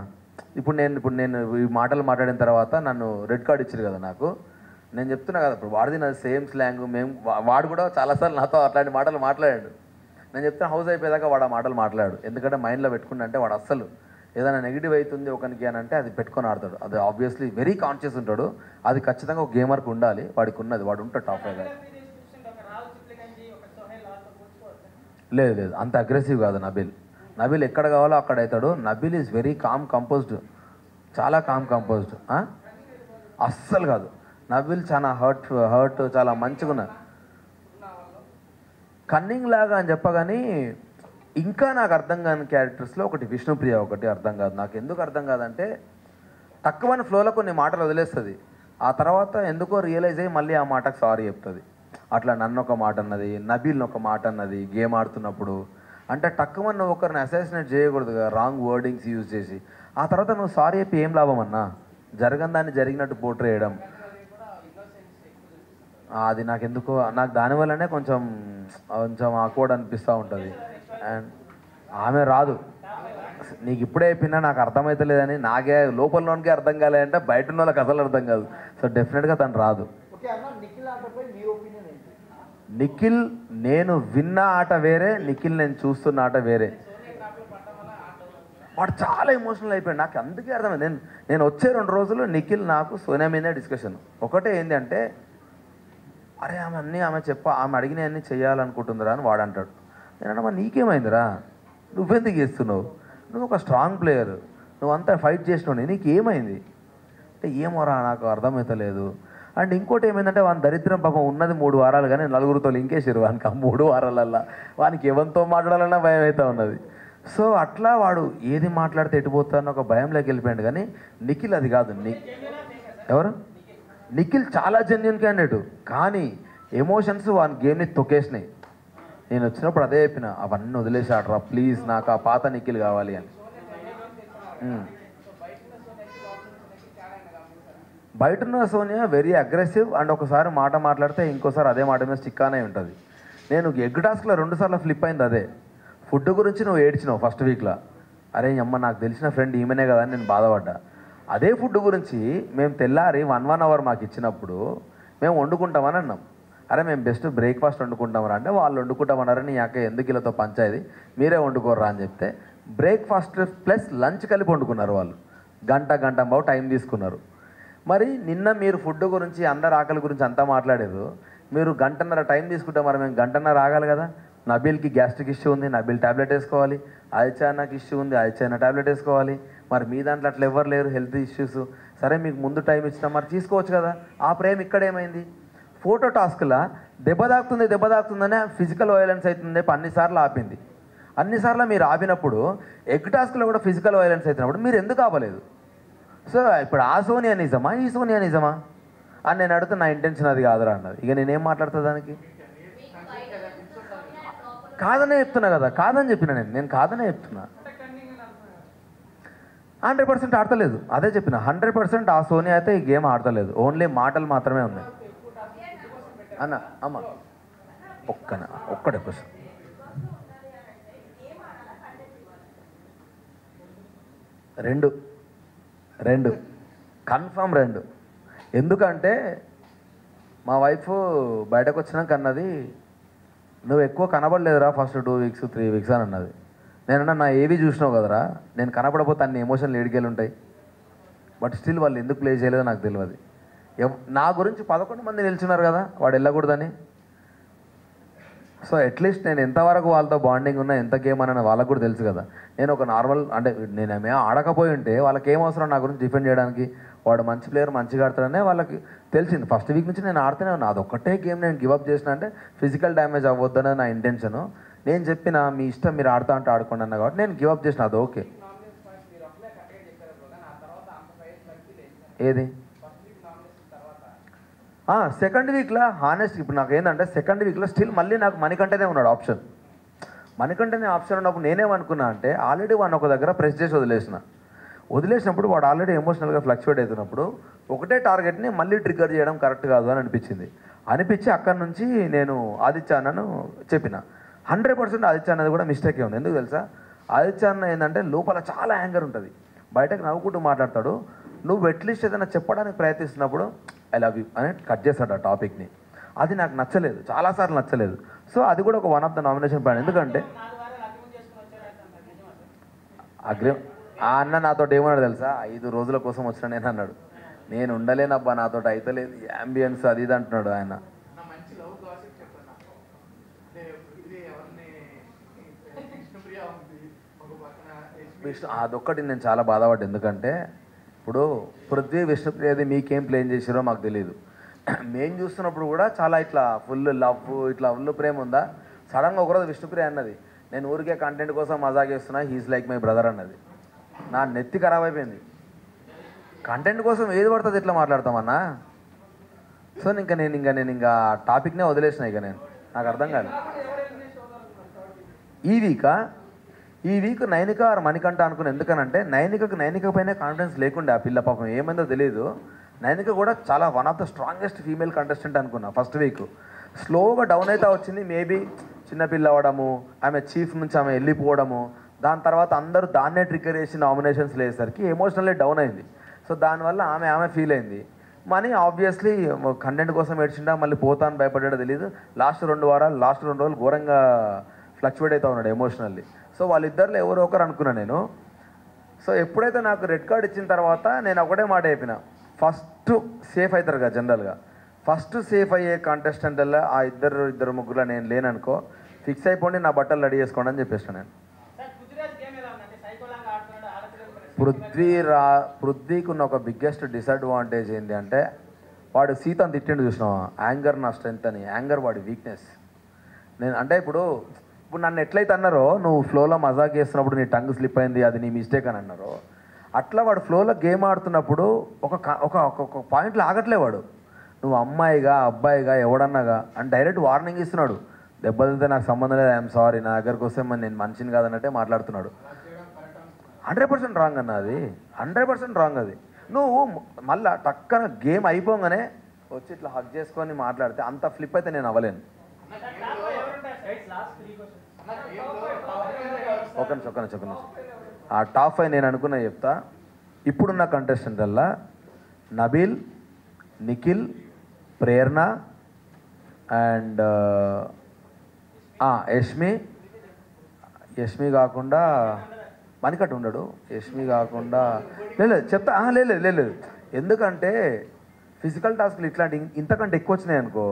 ఇప్పుడు నేను ఈ మాటలు మాట్లాడిన తర్వాత నన్ను రెడ్ కార్డ్ ఇచ్చారు కదా నాకు. నేను చెప్తున్నా కదా, ఇప్పుడు వాడిది నాది సేమ్ స్లాంగ్. వాడు కూడా చాలాసార్లు నాతో అట్లాంటి మాటలు మాట్లాడాడు. నేను చెప్తున్నా హౌస్ అయిపోయేదాకా వాడు ఆ మాటలు మాట్లాడాడు. ఎందుకంటే మైండ్లో పెట్టుకుంటే అంటే వాడు అస్సలు ఏదైనా నెగిటివ్ అవుతుంది ఒకరికి అని అంటే అది పెట్టుకొని ఆడతాడు. అది ఆబ్వియస్లీ వెరీ కాన్షియస్ ఉంటాడు. అది ఖచ్చితంగా ఒక గేమర్కి ఉండాలి. వాడికి ఉన్నది, వాడు ఉంటాడు టాప్ 5. లేదు అంత అగ్రెసివ్ కాదు నబిల్ ఎక్కడ కావాలో అక్కడ అవుతాడు. Nabil is very calm composed, చాలా కామ్ కంపోజ్డ్. అస్సలు కాదు. నబిల్ చాలా హర్ట్ చాలా మంచిగా ఉన్నారు. కన్నింగ్ లాగా అని చెప్పగాని ఇంకా నాకు అర్థం కాని క్యారెక్టర్స్లో ఒకటి విష్ణుప్రియ ఒకటి అర్థం కాదు. నాకు ఎందుకు అర్థం కాదంటే తక్కువని ఫ్లోలో కొన్ని మాటలు వదిలేస్తుంది. ఆ తర్వాత ఎందుకో రియలైజ్ అయ్యి మళ్ళీ ఆ మాటకు సారీ చెప్తుంది. అట్లా నన్ను ఒక మాట అన్నది, నబీల్ని ఒక మాట అన్నది గేమ్ ఆడుతున్నప్పుడు. అంటే తక్కువ నువ్వు ఒకరిని అసాసినేట్ చేయకూడదు కదా, రాంగ్ వర్డింగ్స్ యూజ్ చేసి. ఆ తర్వాత నువ్వు సారీ చెప్పి ఏం లాభం అన్నా? జరగని దాన్ని జరిగినట్టు పోర్ట్రే చేయడం అది నాకు ఎందుకో, నాకు దానివల్లనే కొంచెం ఆక్వర్డ్ అనిపిస్తూ ఉంటుంది. అండ్ ఆమె రాదు. నీకు ఇప్పుడే చెప్పినా నాకు అర్థమవుతలేదని నాకే లోపలలోనికే అర్థం కాలేదంటే బయట ఉన్న వాళ్ళకి అసలు అర్థం కాదు. సో డెఫినెట్గా తను రాదు. నిఖిల్ నేను విన్న ఆట వేరే, నిఖిల్ నేను చూస్తున్న ఆట వేరే. వాడు చాలా ఎమోషనల్ అయిపోయాడు. నాకు అందుకే అర్థమైంది. నేను వచ్చే 2 రోజులు నిఖిల్ నాకు సోనియా మీదే డిస్కషన్. ఒకటే ఏంటి అంటే, అరే ఆమె అడిగినవన్నీ చేయాలనుకుంటుందిరా అని వాడు అంటాడు. నేనన్నా మరి నీకేమైందిరా, నువ్వెందుకు చేస్తున్నావు, నువ్వు ఒక స్ట్రాంగ్ ప్లేయర్, నువ్వంతా ఫైట్ చేసినావు, నీకేమైంది అంటే ఏమోరా నాకు అర్థమవుతలేదు. అండ్ ఇంకోటి ఏమైందంటే వాని దరిద్రం పాపం ఉన్నది 3 వారాలు కానీ 4గురితో లింకేసారు వానికి. ఆ 3 వారాలల్లా వానికి ఎవరితో మాట్లాడాలన్నా భయం అవుతూ ఉన్నది. సో అట్లా వాడు ఏది మాట్లాడితే ఎటుపోతానో ఒక భయంలోకి వెళ్ళిపోయాడు. కానీ నిఖిల్ అది కాదు. ఎవరు నిఖిల్ చాలా జెన్యున్ క్యాండిడేట్, కానీ ఎమోషన్స్ వాని గేమ్ని తొక్కేసినాయి. నేను వచ్చినప్పుడు అదే చెప్పిన, అవన్నీ వదిలేసి ఆడరా ప్లీజ్, నాకు ఆ పాత నిఖిల్ కావాలి అని. బయట ఉన్న సోనియా వెరీ అగ్రెసివ్. అండ్ ఒకసారి మాట మాట్లాడితే ఇంకోసారి అదే మాట మీద స్టిక్ అనే ఉంటుంది. నేను ఎగ్ టాస్క్లో 2 సార్లు ఫ్లిప్ అయింది అదే. ఫుడ్ గురించి నువ్వు ఏడ్చినావు ఫస్ట్ వీక్లో. అరే అమ్మ నాకు తెలిసిన ఫ్రెండ్ ఈమెనే కదా అని నేను బాధపడ్డా. అదే ఫుడ్ గురించి మేము తెల్లారి 1 అవర్ మాకు ఇచ్చినప్పుడు మేము వండుకుంటామని అన్నాం. అరే మేము బెస్ట్ బ్రేక్ఫాస్ట్ వండుకుంటామని అంటే వాళ్ళు వండుకుంటామన్నారని యాక ఎందుకు ఇలాతో పంచాయతీ, మీరే వండుకోర్రా అని చెప్తే బ్రేక్ఫాస్ట్ ప్లస్ లంచ్ కలిపి వండుకున్నారు వాళ్ళు. గంట బావు టైం తీసుకున్నారు. మరి నిన్న మీరు ఫుడ్ గురించి అందరు ఆకలి గురించి అంతా మాట్లాడారు, మీరు 1.5 గంట టైం తీసుకుంటే మరి మేము 1.5 గంట ఆగాలి కదా. నబీల్కి గ్యాస్ట్రిక్ ఇష్యూ ఉంది, నబీల్ ట్యాబ్లెట్ వేసుకోవాలి. ఆదిత్యన్నకి ఇష్యూ ఉంది, ఆదిత్యన్న ట్యాబ్లెట్ వేసుకోవాలి. మరి మీ దాంట్లో అట్లా ఎవరు లేరు హెల్త్ ఇష్యూస్. సరే మీకు ముందు టైం ఇచ్చినా మరి తీసుకోవచ్చు కదా. ఆ ప్రేమ ఇక్కడ ఏమైంది? ఫోటో టాస్క్లా దెబ్బ తాకుతుందనే ఫిజికల్ వైలెన్స్ అవుతుంది అన్నిసార్లు ఆపింది. అన్నిసార్లు మీరు ఆపినప్పుడు ఎగ్ టాస్క్లో కూడా ఫిజికల్ వైలెన్స్ అవుతున్నప్పుడు మీరు ఎందుకు ఆపలేదు? సో ఇప్పుడు ఆ సోనియా నిజమా ఈ సోనియా నిజమా అని నేను అడిగితే నా ఇంటెన్షన్ అది కాదురా అన్నది. ఇక నేనేం మాట్లాడుతా దానికి? కాదనే చెప్తున్నా కదా, కాదని చెప్పిన నేను కాదనే చెప్తున్నా. 100% ఆడతలేదు, అదే చెప్పిన. 100% ఆ సోనియా అయితే ఈ గేమ్ ఆడతలేదు, ఓన్లీ మాటలు మాత్రమే ఉన్నాయి అన్న. అమ్మ ఒక్కడే క్వశ్చన్. రెండు కన్ఫర్మ్ 2. ఎందుకంటే మా వైఫ్ బయటకు వచ్చినాక అన్నది, నువ్వు ఎక్కువ కనబడలేదురా ఫస్ట్ 2 వీక్స్ 3 వీక్స్ అని అన్నది. నేనన్నా నా ఏవి చూసినావు కదరా, నేను కనపడపోతే అన్ని ఎమోషన్లు ఏడికెళ్ళి ఉంటాయి. బట్ స్టిల్ వాళ్ళు ఎందుకు ప్లే చేయలేదో నాకు తెలియదు. నా గురించి 11 మంది నిల్చున్నారు కదా వాడు వెళ్ళకూడదని. సో అట్లీస్ట్ నేను ఎంతవరకు వాళ్ళతో బాండింగ్ ఉన్నా, ఎంత గేమ్ అని వాళ్ళకు కూడా తెలుసు కదా. నేను ఒక నార్మల్ అంటే నేనేమే ఆడకపోయి ఉంటే వాళ్ళకి ఏం అవసరం నా గురించి డిఫెండ్ చేయడానికి. వాడు మంచి ప్లేయర్, మంచిగా ఆడతాడనే వాళ్ళకి తెలిసింది. ఫస్ట్ వీక్ నుంచి నేను ఆడుతూనే ఉన్నా. అదొక్కటే గేమ్ నేను గివప్ చేసిన అంటే ఫిజికల్ డ్యామేజ్ అవ్వద్దనే నా ఇంటెన్షను. నేను చెప్పిన మీ ఇష్టం, మీరు ఆడుతా అంటే ఆడుకోండి అన్నా కాబట్టి నేను గివప్ చేసిన. అది ఓకే. ఏది సెకండ్ వీక్లో హానెస్ట్ ఇప్పుడు నాకు ఏంటంటే సెకండ్ వీక్లో స్టిల్ మళ్ళీ నాకు మణికంఠనే ఉన్నాడు ఆప్షన్. మణికంఠనే ఆప్షన్ ఉన్నప్పుడు నేనేమనుకున్నా అంటే ఆల్రెడీ వాడిని ఒక దగ్గర ప్రెస్ చేసి వదిలేసినప్పుడు వాడు ఆల్రెడీ ఎమోషనల్గా ఫ్లక్చువేట్ అవుతున్నప్పుడు ఒకటే టార్గెట్ని మళ్ళీ ట్రిగ్గర్ చేయడం కరెక్ట్ కాదు అని అనిపించి అక్కడి నుంచి నేను ఆదిత్య అన్నను చెప్పిన. 100% ఆదిత్య అన్నది కూడా మిస్టేకే ఉంది. ఎందుకు తెలుసా, ఆదిత్య అన్న ఏంటంటే లోపల చాలా యాంగర్ ఉంటుంది, బయటకు నవ్వుకుంటూ మాట్లాడతాడు. నువ్వు అట్లీస్ట్ ఏదైనా చెప్పడానికి ప్రయత్నిస్తున్నప్పుడు ఐ లవ్ యూ అని కట్ చేస్తాడు ఆ టాపిక్ని. అది నాకు నచ్చలేదు, చాలాసార్లు నచ్చలేదు. సో అది కూడా ఒక one of the nomination point. ఎందుకంటే ఆ అన్న నాతో ఏమన్నాడు తెలుసా, 5 రోజుల కోసం వచ్చిన నేను అన్నాడు. నేను ఉండలేనబ్బా, నాతో అయితలేదు అంబియన్స్ అది ఇది అంటున్నాడు ఆయన. అదొక్కటి నేను చాలా బాధపడ్డా. ఎందుకంటే ఇప్పుడు పృథ్వీ విష్ణుప్రియది మీకేం ప్లేన్ చేసారో మాకు తెలియదు. మేము చూస్తున్నప్పుడు కూడా చాలా ఇట్లా ఫుల్ లవ్, ఇట్లా ఫుల్ ప్రేమ ఉందా. సడన్గా ఒకరోజు విష్ణుప్రియ అన్నది, నేను ఊరికే కంటెంట్ కోసం మజాక్ చేస్తున్నా, హీస్ లైక్ మై బ్రదర్ అన్నది. నా నెత్తి ఖరాబ్ అయిపోయింది. కంటెంట్ కోసం ఏది పడుతుంది ఇట్లా మాట్లాడతామన్నా. సో నేను ఇంకా టాపిక్నే వదిలేసిన. ఇక నాకు అర్థం కాదు. ఈ వీక్ నైనిక ఆర్ మణికంఠ అనుకుని. ఎందుకనంటే నైనిక పైన కాన్ఫిడెన్స్ లేకుండే ఆ పిల్ల. పాపం ఏమైందో తెలియదు. నైనిక కూడా చాలా one of the strongest female contestant అనుకున్నా ఫస్ట్ వీక్. స్లోగా డౌన్ అయితే వచ్చింది. మేబీ చిన్నపిల్ల అవ్వడము, ఆమె చీఫ్ నుంచి ఆమె వెళ్ళిపోవడము, దాని తర్వాత అందరూ దాన్నే ట్రిగ్గర్ చేసి నామినేషన్స్ లేసరికి ఎమోషనల్లీ డౌన్ అయింది. సో దానివల్ల ఆమె ఫీల్ అయింది. మనీ ఆబ్వియస్లీ కంటెంట్ కోసం ఏడ్చిండా, మళ్ళీ పోతాను భయపడ్డాడో తెలియదు. లాస్ట్ 2 రోజులు ఘోరంగా ఫ్లక్చువేట్ అవుతా ఉన్నాడు ఎమోషనల్లీ. సో వాళ్ళిద్దరిలో ఎవరో ఒకరు అనుకున్నా నేను. సో ఎప్పుడైతే నాకు రెడ్ కార్డ్ ఇచ్చిన తర్వాత నేను ఒకటే మాట చెప్పిన, ఫస్ట్ సేఫ్ అవుతారు కదా జనరల్గా, ఫస్ట్ సేఫ్ అయ్యే కాంటెస్టెంట్లలో ఆ ఇద్దరు ముగ్గురులో నేను లేననుకో, ఫిక్స్ అయిపోండి, నా బట్టలు రెడీ చేసుకోండి అని చెప్పేసిన నేను. పృథ్వీకి ఉన్న ఒక బిగ్గెస్ట్ డిసడ్వాంటేజ్ ఏంటి అంటే, వాడు సీతను తిట్టిండు చూసినావా, యాంగర్ నా స్ట్రెంత్ అని. యాంగర్ వాడి వీక్నెస్. నేను అంటే ఇప్పుడు నన్ను ఎట్లయితే అన్నారో, నువ్వు ఫ్లోలో మజాక్ చేస్తున్నప్పుడు నీ టంగ్ స్లిప్ అయింది, అది నీ మిస్టేక్ అని అన్నారో, అట్లా వాడు ఫ్లోలో గేమ్ ఆడుతున్నప్పుడు ఒక పాయింట్లో ఆగట్లే వాడు. నువ్వు అమ్మాయిగా అబ్బాయిగా ఎవడన్నాగా అని డైరెక్ట్ వార్నింగ్ ఇస్తున్నాడు. దెబ్బతింటే నాకు సంబంధం లేదు, ఐఎమ్ సారీ, నా దగ్గరకు వస్తే నేను మనిషిని కాదన్నట్టే మాట్లాడుతున్నాడు. 100% రాంగ్ అన్న, అది 100% రాంగ్. అది నువ్వు మళ్ళీ టక్కన గేమ్ అయిపోగానే వచ్చి ఇట్లా హక్ చేసుకొని మాట్లాడితే అంత ఫ్లిప్ అయితే నేను అవ్వలేను. ఒక నిమిషం. ఆ టాప్ 5 నేను అనుకున్నా చెప్తా. ఇప్పుడున్న కంటెస్టెంట్ వల్ల నబీల్, నిఖిల్, ప్రేరణ అండ్ యష్మి కాకుండా మణికట్టు ఉండడు. యష్మి కాకుండా లేదు చెప్తా. లేదు, ఎందుకంటే ఫిజికల్ టాస్క్లు ఇట్లాంటి ఇంతకంటే ఎక్కువ వచ్చినాయి అనుకో,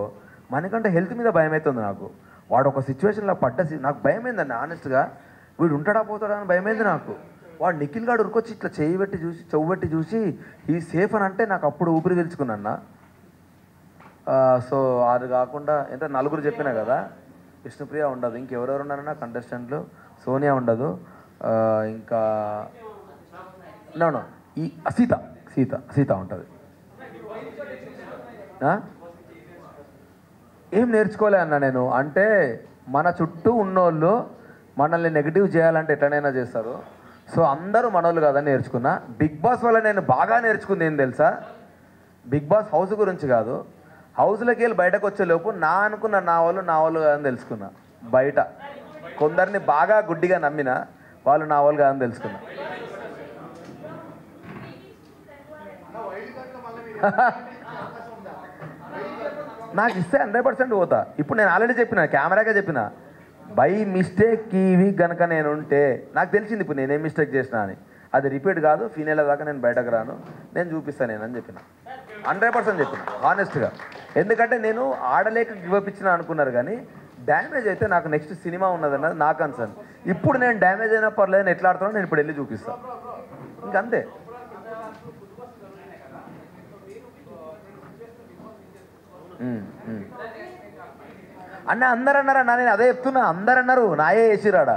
మణికంటే హెల్త్ మీద భయం అవుతుంది నాకు. వాడు ఒక సిచ్యువేషన్లో నాకు భయం అయిందండి ఆనెస్ట్గా. వీడు ఉంటాడా పోతాడా అని భయమైంది నాకు. వాడు నిఖిల్ గాడు ఉరికొచ్చి ఇట్లా చెవు పెట్టి చూసి ఈ సేఫ్ అని అంటే నాకు అప్పుడు ఊపిరి పీల్చుకున్నా. సో అది కాకుండా ఎంత 4 చెప్పినా కదా, విష్ణుప్రియ ఉండదు, ఇంకెవరెవరు ఉన్నారన్నా కంటెస్టెంట్లు, సోనియా ఉండదు, ఇంకా ఈ సీత ఉంటుంది. ఏం నేర్చుకోలే అన్న నేను. అంటే మన చుట్టూ ఉన్నోళ్ళు మనల్ని నెగిటివ్ చేయాలంటే ఎట్లనైనా చేస్తారు. సో అందరూ మనోళ్ళు కాదని నేర్చుకున్నా. బిగ్ బాస్ వల్ల నేను బాగా నేర్చుకుంది ఏం తెలుసా, బిగ్ బాస్ హౌస్ గురించి కాదు, హౌస్లోకి వెళ్ళి బయటకు వచ్చేలోపు నా వాళ్ళు కాదని తెలుసుకున్నా. బయట కొందరిని బాగా గుడ్డిగా నమ్మిన వాళ్ళు నా వాళ్ళు కాదని తెలుసుకున్నా. నాకు ఇస్తే 100% పోతా. ఇప్పుడు నేను ఆల్రెడీ చెప్పిన, కెమెరాగా చెప్పిన, బై మిస్టేక్ ఈ వీక్ కనుక నేను ఉంటే నాకు తెలిసింది ఇప్పుడు నేనేం మిస్టేక్ చేసినా అని. అది రిపీట్ కాదు, ఫినేల దాకా నేను బయటకు రాను, నేను చూపిస్తాను నేను అని చెప్పిన. 100% చెప్పిన హానెస్ట్గా. ఎందుకంటే నేను ఆడలేక గివప్ ఇచ్చిన అనుకున్నారు, కానీ డ్యామేజ్ అయితే నాకు నెక్స్ట్ సినిమా ఉన్నదన్నది నా కన్సర్న్. ఇప్పుడు నేను డ్యామేజ్ అయినా పర్లేదు, నేను ఎట్లా ఆడుతున్నాను నేను ఇప్పుడు వెళ్ళి చూపిస్తాను, ఇంకంతే. అన్న అందరు అన్నారన్నా, నేను అదే చెప్తున్నా, అందరు అన్నారు నాయే వేసిరాడా,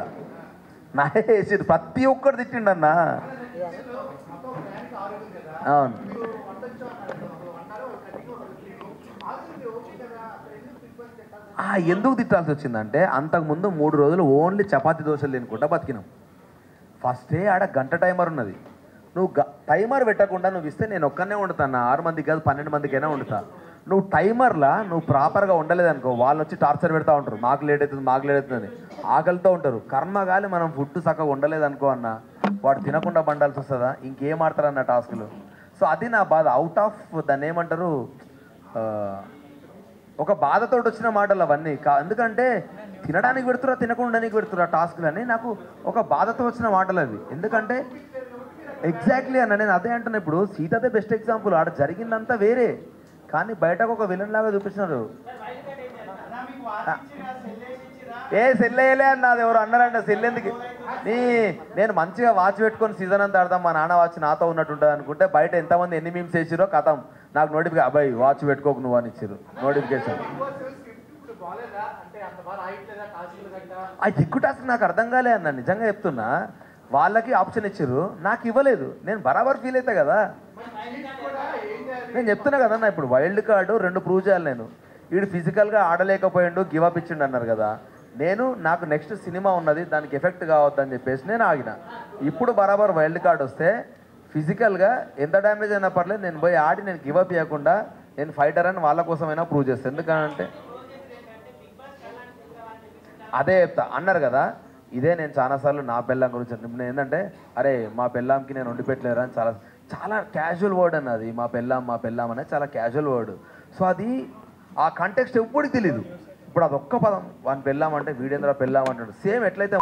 నాయే వేసిరు, ప్రతి ఒక్కరు తిట్టిండన్నా. అవును, ఎందుకు తిట్టాల్సి వచ్చిందంటే, అంతకుముందు 3 రోజులు ఓన్లీ చపాతీ దోశలు తినుకుంటా బతికినాం. ఫస్ట్ డే ఆడ గంట టైమర్ ఉన్నది. నువ్వు టైమర్ పెట్టకుండా నువ్వు ఇస్తే నేను ఒక్కనే వండుతాను, 6 మందికి కాదు 12 మందికైనా వండుతా. నువ్వు టైమర్లా నువ్వు ప్రాపర్గా ఉండలేదనుకో, వాళ్ళు వచ్చి టార్చర్ పెడతా ఉంటారు, మాకు లేట్ అవుతుంది ఆకలితో ఉంటారు. కర్మగాలి మనం ఫుడ్ చక్కగా ఉండలేదనుకో అన్న, వాడు తినకుండా బండాల్సి వస్తుందా, ఇంకేం ఆడతారన్న టాస్కులు. సో అది నా బాధ. అవుట్ ఆఫ్ దాన్ని ఏమంటారు, ఒక బాధతో వచ్చిన మాటలు అవన్నీ ఎందుకంటే తినడానికి పెడుతురా తినకుండానికి పెడుతురా టాస్కులు అని నాకు ఒక బాధతో వచ్చిన మాటలు అవి. ఎందుకంటే ఎగ్జాక్ట్లీ అన్న, నేను అదే అంటున్నా. ఇప్పుడు సీతదే బెస్ట్ ఎగ్జాంపుల్. ఆడ జరిగిందంతా వేరే, కానీ బయటకు ఒక విలన్ లాగా చూపిస్తున్నారు. సెల్లయ్యలే అన్నది ఎవరు అన్నారంట, సెల్లెందుకు నేను మంచిగా వాచ్ పెట్టుకొని సీజన్ అంతా ఆడదాం, మా నాన్న వాచ్ నాతో ఉన్నట్టుంటుంది అనుకుంటే బయట ఎంతమంది ఎన్ని మీమ్స్ వేసిరో కథం నాకు నోటిఫికేషన్, అబ్బాయి వాచ్ పెట్టుకోకు నువ్వు అని ఇచ్చారు నోటిఫికేషన్. ఆ ఎక్కువ టాస్క్ నాకు అర్థం కాలే అన్న, నిజంగా చెప్తున్నా. వాళ్ళకి ఆప్షన్ ఇచ్చారు, నాకు ఇవ్వలేదు. నేను బరాబర్ ఫీల్ అవుతా కదా. నేను చెప్తున్నా కదన్నా, ఇప్పుడు వైల్డ్ కార్డు 2 ప్రూవ్ చేయాలి. నేను వీడు ఫిజికల్గా ఆడలేకపోయిండు, గివప్ ఇచ్చిండు అన్నారు కదా. నాకు నెక్స్ట్ సినిమా ఉన్నది, దానికి ఎఫెక్ట్ కావద్దని చెప్పేసి నేను ఆగిన. ఇప్పుడు బరాబర్ వైల్డ్ కార్డ్ వస్తే ఫిజికల్గా ఎంత డ్యామేజ్ అయినా పర్లేదు, నేను పోయి ఆడి నేను గివప్ ఇవ్వకుండా నేను ఫైటర్ అని వాళ్ళ కోసమైనా ప్రూవ్ చేస్తాను. ఎందుకంటే అదే చెప్తా అన్నారు కదా. ఇదే నేను చాలాసార్లు నా పెళ్ళాం గురించి నేను ఏంటంటే, అరే మా పెళ్ళాంకి నేను వండి పెట్టలేరా అని చాలా చాలా క్యాజువల్ వర్డ్ అన్నది. మా పెళ్ళాం అనేది చాలా క్యాజువల్ వర్డ్. సో అది ఆ కంటెక్స్ట్ ఎప్పటికి తెలీదు. ఇప్పుడు అదొక్క పదం, వాని పెళ్ళాం అంటే వీడేంద్ర పెళ్ళాం అంటాడు. సేమ్ ఎట్లయితే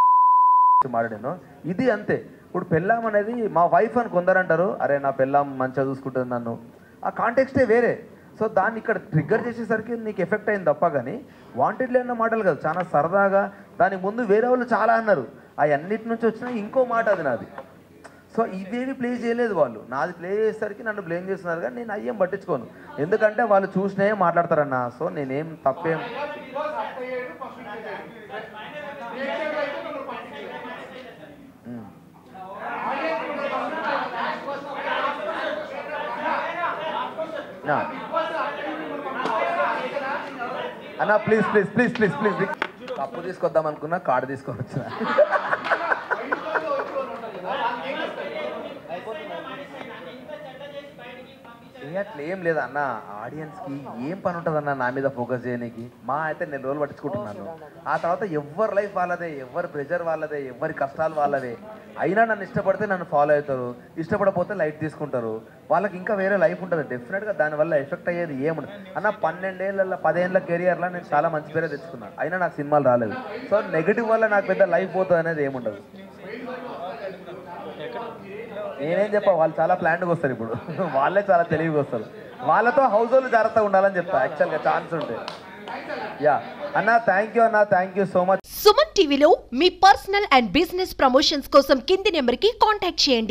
మాట్లాడాను ఇది అంతే. ఇప్పుడు పెళ్ళాం అనేది మా వైఫ్ అని కొందరు అంటారు, అరే నా పెళ్ళాం మంచిగా చూసుకుంటుంది నన్ను, ఆ కాంటెక్స్టే వేరే. సో దాన్ని ఇక్కడ ట్రిగ్గర్ చేసేసరికి నీకు ఎఫెక్ట్ అయింది తప్ప, కానీ వాంటెడ్ లేని మాటలు కాదు, చాలా సరదాగా. దానికి ముందు వేరే వాళ్ళు చాలా అన్నారు, అన్నిటి నుంచి వచ్చిన ఇంకో మాట అది నాది. సో ఇవేవి ప్లే చేయలేదు వాళ్ళు, నాది ప్లే చేసేసరికి నన్ను బ్లేమ్ చేస్తున్నారు. కానీ నేను అయ్యేం పట్టించుకోను, ఎందుకంటే వాళ్ళు చూసినే మాట్లాడతారన్న. సో నేనేం తప్పేం అన్నా please please please please please cup తీసుకొద్దాం అనుకున్నా, కార్డు తీసుకొని వచ్చిన. అట్లా ఏం లేదన్న, ఆడియన్స్కి ఏం పని ఉంటుంది అన్న నా మీద ఫోకస్ చేయడానికి. మా అయితే నేను రోజులు పట్టించుకుంటున్నాను. ఆ తర్వాత ఎవరి లైఫ్ వాళ్ళదే, ఎవరి ప్రెషర్ వాళ్ళదే, ఎవరి కష్టాలు వాళ్ళదే. అయినా నన్ను ఇష్టపడితే నన్ను ఫాలో అవుతారు, ఇష్టపడకపోతే లైట్ తీసుకుంటారు. వాళ్ళకి ఇంకా వేరే లైఫ్ ఉంటుంది డెఫినెట్గా. దానివల్ల ఎఫెక్ట్ అయ్యేది ఏముండదు అన్న. 12 ఏళ్ళ 10 ఏళ్ళ కెరియర్లో నేను చాలా మంచి పేరే తెచ్చుకున్నాను, అయినా నాకు సినిమాలు రాలేదు. సో నెగిటివ్ వల్ల నాకు పెద్ద లైఫ్ పోతుంది అనేది ఏముండదు. నేనేం చెప్పా, వాళ్ళు చాలా ప్లాన్గా వస్తారు. ఇప్పుడు వాళ్ళే చాలా తెలివిగా వస్తారు. వాళ్ళతో హౌస్ హోల్డ్ జాగ్రత్తగా ఉండాలని చెప్తా యాక్చువల్గా ఛాన్స్ ఉంటే. యా అన్న, థ్యాంక్ యూ అన్న, thank you so much. Suman టీవీలో మీ పర్సనల్ అండ్ బిజినెస్ ప్రమోషన్స్ కోసం కింది నెంబర్కి కాంటాక్ట్ చేయండి.